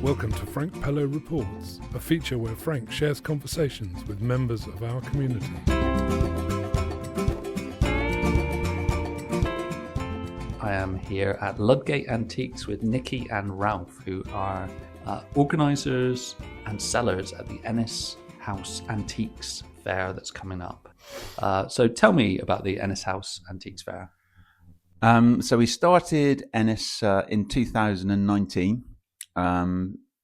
Welcome to Frank Pello Reports, a feature where Frank shares conversations with members of our community. I am here at Ludgate Antiques with Nicki and Ralph, who are organisers and sellers at the Enys House Antiques Fair that's coming up. So tell me about the Enys House Antiques Fair. So we started Enys in 2019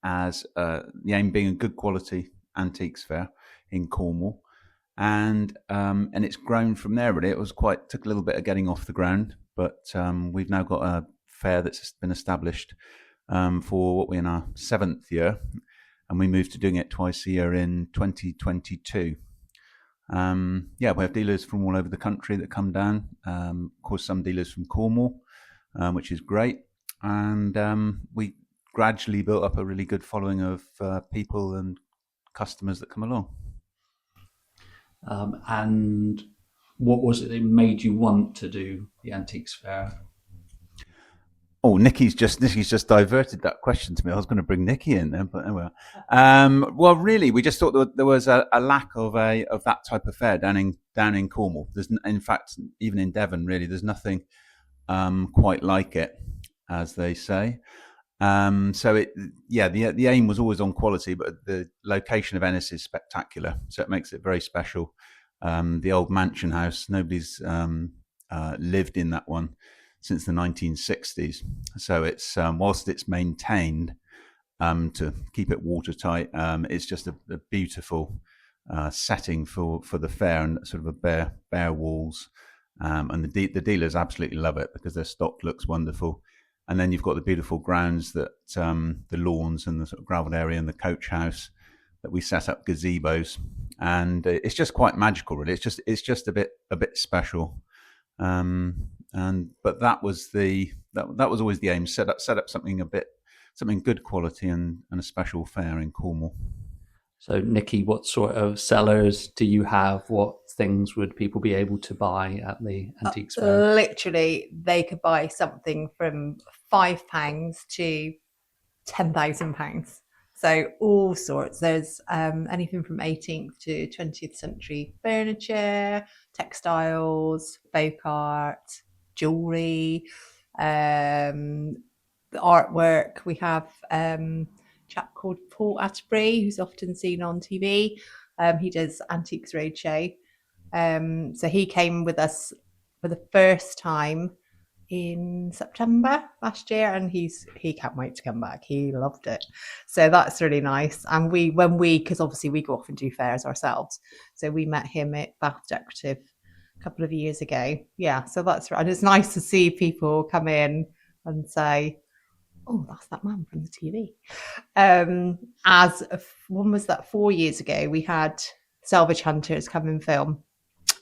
as the aim being a good quality antiques fair in Cornwall, and it's grown from there. Really, took a little bit of getting off the ground, but we've now got a fair that's been established for what we're in our 7th year, and we moved to doing it twice a year in 2022. We have dealers from all over the country that come down. Of course, some dealers from Cornwall, which is great, and we gradually built up a really good following of people and customers that come along. And what was it that made you want to do the antiques fair? Oh, Nicki's just diverted that question to me. I was going to bring Nicki in there, but anyway. Well, really, we just thought there was a lack of that type of fair down in Cornwall. There's, in fact, even in Devon, really, there's nothing quite like it, as they say. The aim was always on quality, but the location of Enys is spectacular, so it makes it very special. The old mansion house, nobody's lived in that one since the 1960s. So it's whilst it's maintained to keep it watertight, it's just a beautiful setting for the fair, and sort of a bare walls. And the dealers absolutely love it because their stock looks wonderful. And then you've got the beautiful grounds that the lawns and the sort of gravelled area and the coach house that we set up gazebos, and it's just quite magical, really. It's just a bit special. But that was always the aim. Set up something good quality and a special fair in Cornwall. So, Nicki, what sort of sellers do you have? What things would people be able to buy at the antiques fair? Literally, they could buy something from £5 to £10,000. So all sorts. There's anything from 18th to 20th century furniture, textiles, folk art, jewellery, the artwork. We have chap called Paul Atterbury, who's often seen on TV. He does Antiques Roadshow. So he came with us for the first time in September last year, and he can't wait to come back. He loved it. So that's really nice. And because obviously we go off and do fairs ourselves, so we met him at Bath Decorative a couple of years ago. Yeah, so that's right. And it's nice to see people come in and say, oh, that's that man from the TV. When was that? 4 years ago, we had Salvage Hunters come and film.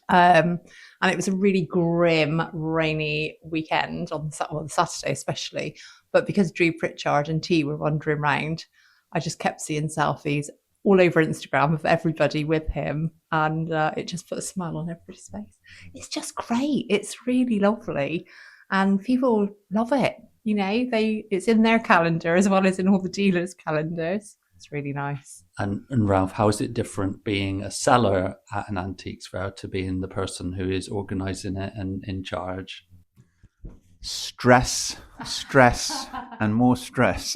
And it was a really grim, rainy weekend on Saturday especially. But because Drew Pritchard and T were wandering around, I just kept seeing selfies all over Instagram of everybody with him. And it just put a smile on everybody's face. It's just great. It's really lovely. And people love it. You know, it's in their calendar as well as in all the dealers' calendars. It's really nice. And Ralph, how is it different being a seller at an antiques fair to being the person who is organising it and in charge? Stress, and more stress.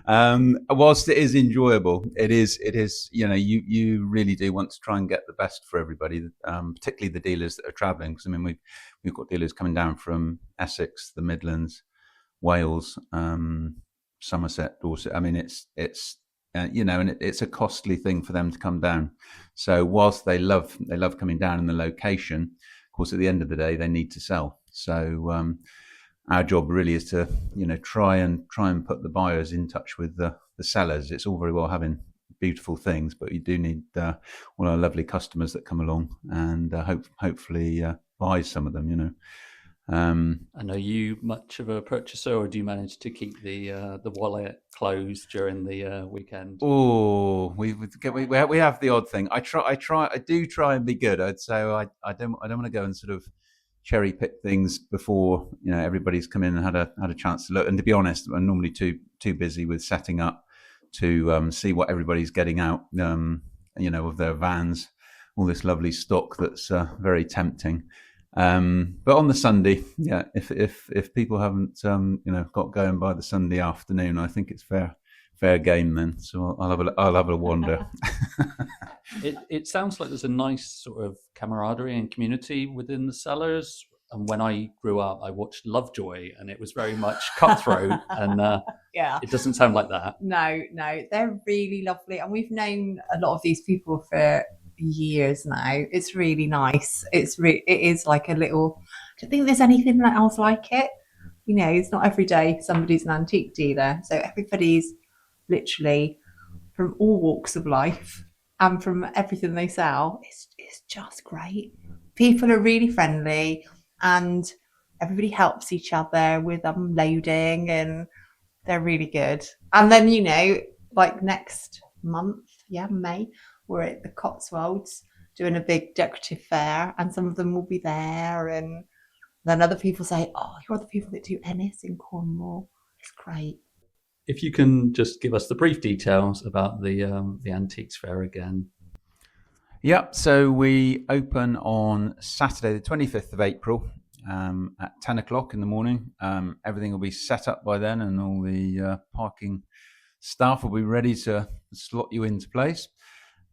Whilst it is enjoyable, it is. You know, you really do want to try and get the best for everybody, particularly the dealers that are travelling. Because I mean, we've got dealers coming down from Essex, the Midlands, Wales, Somerset, Dorset. I mean, it's and it's a costly thing for them to come down. So whilst they love coming down in the location, of course, at the end of the day, they need to sell. So our job really is to try and put the buyers in touch with the sellers. It's all very well having beautiful things, but you do need all our lovely customers that come along and hopefully buy some of them. And are you much of a purchaser, or do you manage to keep the wallet closed during the weekend? Oh, we have the odd thing. I do try and be good. I'd say I don't want to go and sort of cherry pick things before everybody's come in and had a chance to look. And to be honest, I'm normally too busy with setting up to see what everybody's getting out, of their vans, all this lovely stock that's very tempting. But on the Sunday, if people haven't got going by the Sunday afternoon, I think it's fair game then. So I'll have a wander. It sounds like there's a nice sort of camaraderie and community within the cellars. And when I grew up, I watched Lovejoy, and it was very much cutthroat. And it doesn't sound like that. No, they're really lovely, and we've known a lot of these people for years now. It's really nice. It is like a little. I don't think there's anything else like it. It's not every day somebody's an antique dealer, so everybody's literally from all walks of life and from everything they sell. It's just great. People are really friendly, and everybody helps each other with unloading, and they're really good. And then like next month, May, we're at the Cotswolds doing a big decorative fair, and some of them will be there, and then other people say, "Oh, you're the people that do Enys in Cornwall." It's great. If you can just give us the brief details about the Antiques Fair again. Yep, so we open on Saturday the 25th of April at 10 o'clock in the morning. Everything will be set up by then, and all the parking staff will be ready to slot you into place.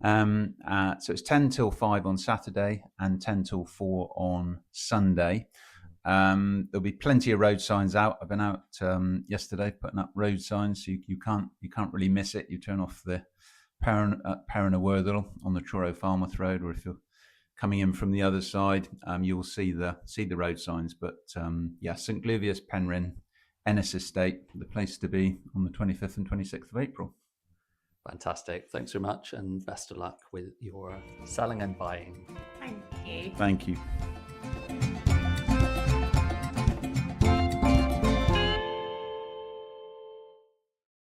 So it's 10 till 5 on Saturday and 10 till 4 on Sunday. There'll be plenty of road signs out. I've been out yesterday putting up road signs, so you can't really miss it. You turn off the Perrin a Worthil on the Truro Falmouth Road, or if you're coming in from the other side, you'll see the road signs. But St Gluvius, Penryn, Enys Estate, the place to be on the 25th and 26th of April. Fantastic. Thanks so much, and best of luck with your selling and buying. Thank you. Thank you.